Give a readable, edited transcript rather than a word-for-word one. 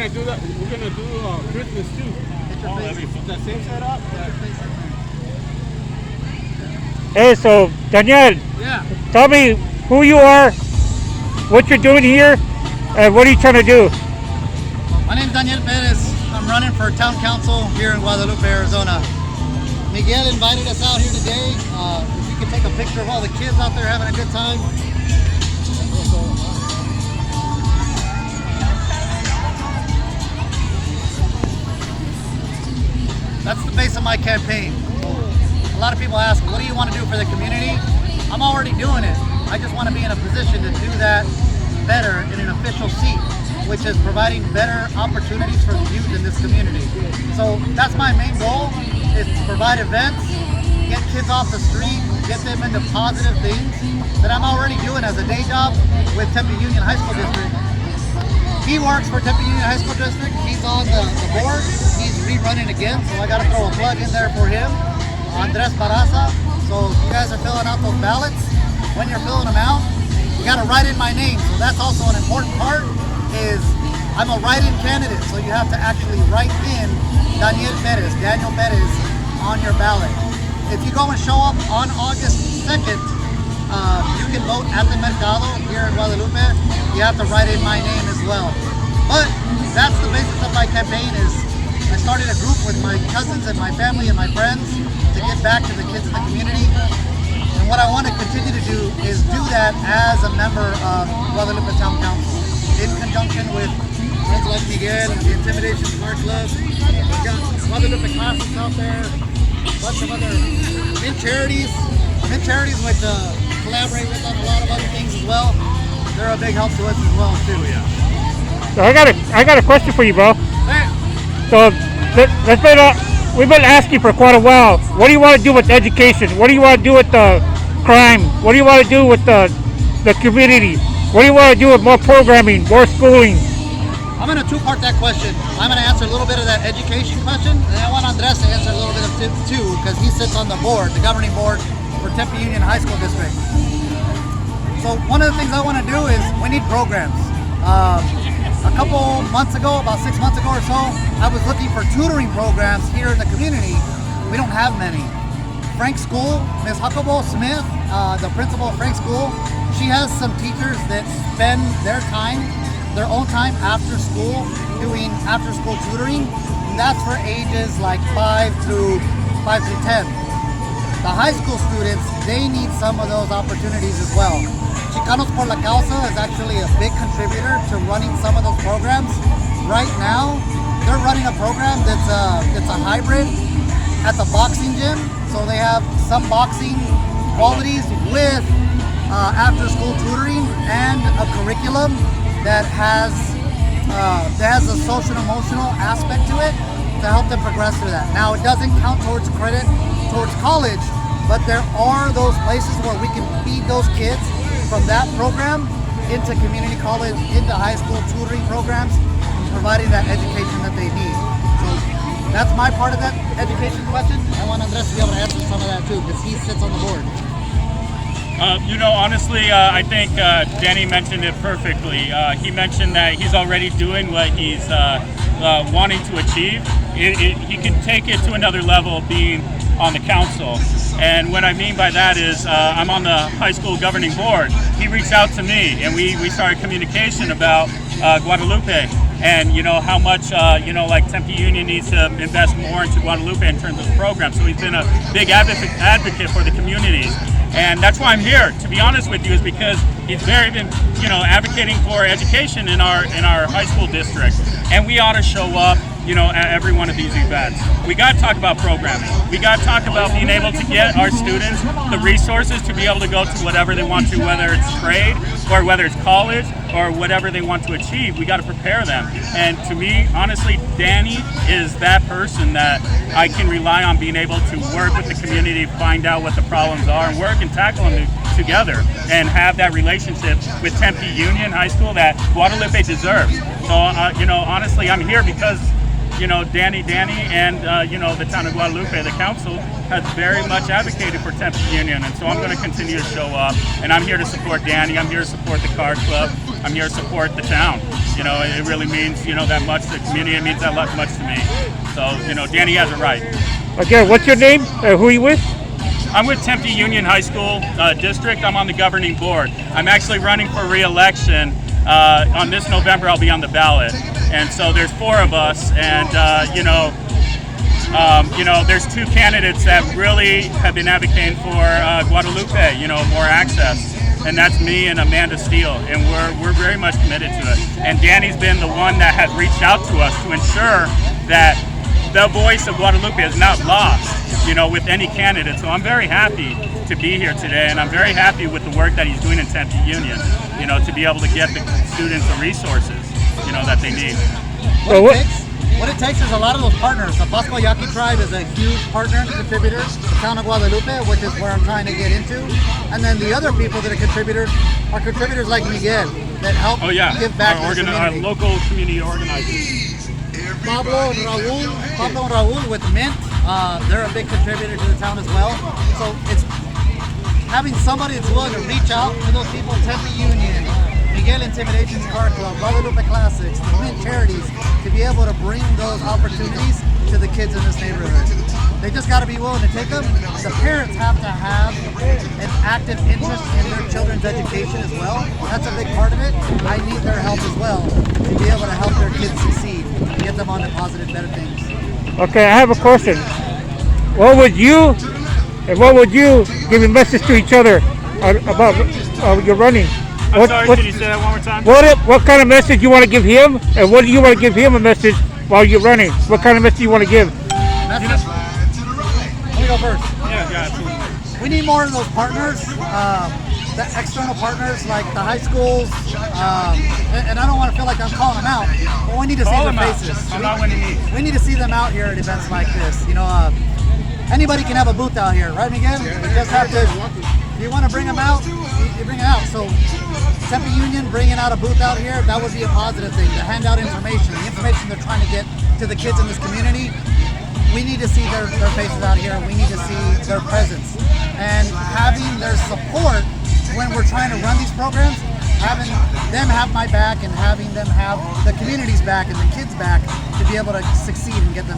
gonna do that. We're gonna do Christmas too. The same setup. Hey, so Daniel, Yeah. tell me who you are, what you're doing here, and what are you trying to do? My name is Daniel Perez. I'm running for town council here in Guadalupe, Arizona. Miguel invited us out here today. If you could take a picture of all the kids out there having a good time. That's the base of my campaign. A lot of people ask, what do you want to do for the community? I'm already doing it. I just want to be in a position to do that better in an official seat, which is providing better opportunities for the youth in this community. So that's my main goal, is to provide events, get kids off the street, get them into positive things that I'm already doing as a day job with Tempe Union High School District. He works for Tempe Union High School District. He's on the board. He's rerunning again, so I got to throw a plug in there for him. Andrea Barraza. So if you guys are filling out those ballots, when you're filling them out, you got to write in my name. So that's also an important part, is I'm a write-in candidate, so you have to actually write in Daniel Perez on your ballot. If you go and show up on August 2nd, you can vote at the Mercado here in Guadalupe. You have to write in my name as well. But that's the basis of my campaign. Is I started a group with my cousins and my family and my friends to get back to the kids in the community. And what I want to continue to do is do that as a member of Guadalupe Town Council, in conjunction with friends like Miguel and the Intimidation Smart Club. We've got Guadalupe classes out there, a bunch of other charities which collaborate with on a lot of other things as well. They're a big help to us as well too. So I got a question for you, bro. Hey. So we've been asking for quite a while. What do you want to do with education? What do you want to do with the crime? What do you want to do with the community? What do you want to do with more programming, more schooling? I'm going to two-part that question. I'm going to answer a little bit of that education question, and I want Andres to answer a little bit of it too, because he sits on the board, the governing board for Tempe Union High School District. So one of the things I want to do is we need programs. A couple months ago, about 6 months ago or so, I was looking for tutoring programs here in the community. We don't have many. Frank School, Ms. Huckable Smith, the principal of Frank School, she has some teachers that spend their own time after school doing after school tutoring. And that's for ages like 5 through 10. The high school students, they need some of those opportunities as well. Chicanos por la Causa is actually a big contributor to running some of those programs. Right now, they're running a program that's a hybrid at the boxing gym. So they have some boxing qualities with after-school tutoring and a curriculum that has a social and emotional aspect to it to help them progress through that. Now, it doesn't count towards credit towards college, but there are those places where we can feed those kids from that program into community college, into high school tutoring programs, and providing that education that they need. So that's my part of that education question. I want Andres to be able to answer some of that too, because he sits on the board. Honestly, I think Danny mentioned it perfectly. He mentioned that he's already doing what he's wanting to achieve. He can take it to another level being on the council. And what I mean by that is I'm on the high school governing board. He reached out to me and we started communication about Guadalupe and how much like Tempe Union needs to invest more into Guadalupe in terms of programs. So he's been a big advocate for the communities. And that's why I'm here, to be honest with you, is because he's been advocating for education in our high school district. And we ought to show up, at every one of these events. We got to talk about programming. We got to talk about being able to get our students the resources to be able to go to whatever they want to, whether it's trade or whether it's college or whatever they want to achieve. We got to prepare them. And to me, honestly, Danny is that person that I can rely on being able to work with the community, find out what the problems are, and work and tackle them together and have that relationship with Tempe Union High School that Guadalupe deserves. So, honestly, I'm here because Danny and, the town of Guadalupe, the council, has very much advocated for Tempe Union. And so I'm going to continue to show up. And I'm here to support Danny. I'm here to support the card club. I'm here to support the town. You know, it really means, you know, that much to the community. It means that much to me. So, you know, Danny has it right. Again, what's your name? Who are you with? I'm with Tempe Union High School District. I'm on the governing board. I'm actually running for re-election. On this November, I'll be on the ballot. And so there's 4 of us, and there's 2 candidates that really have been advocating for Guadalupe, you know, more access. And that's me and Amanda Steele, and we're very much committed to it. And Danny's been the one that has reached out to us to ensure that the voice of Guadalupe is not lost, you know, with any candidate. So I'm very happy to be here today, and I'm very happy with the work that he's doing in Tempe Union, you know, to be able to get the students the resources, you know, that they need. What it takes is a lot of those partners. The Pasco Yaqui tribe is a huge partner and contributor. The town of Guadalupe, which is where I'm trying to get into. And then the other people that are contributors like Miguel that help give back to the community. Our local community organizers. Pablo and Raul with Mint, they're a big contributor to the town as well. So it's having somebody that's willing to reach out to those people, Tempe Union, Miguel Intimidations Car Club, Guadalupe Classics, the Mint Charities, to be able to bring those opportunities to the kids in this neighborhood. They just got to be willing to take them. The parents have to have an active interest in their children's education as well. That's a big part of it. I need their help as well to be able to help their kids succeed and get them on to positive, better things. Okay, I have a question. What would you give a message to each other about your running? I'm sorry, can you say that one more time? What kind of message you want to give him, and what do you want to give him a message while you're running? What kind of message you want to give? Let me go first. Yeah, absolutely. We need more of those partners, the external partners like the high schools, and I don't want to feel like I'm calling them out, but we need to see their faces. We need to see them out here at events like this. You know, anybody can have a booth out here, right, Miguel? We just have to, if you want to bring them out, you bring it out. So Tempe Union bringing out a booth out here, that would be a positive thing, to hand out information, the information they're trying to get to the kids in this community. We need to see their faces out here. We need to see their presence. And having their support when we're trying to run these programs, having them have my back and having them have the community's back and the kids' back to be able to succeed and get them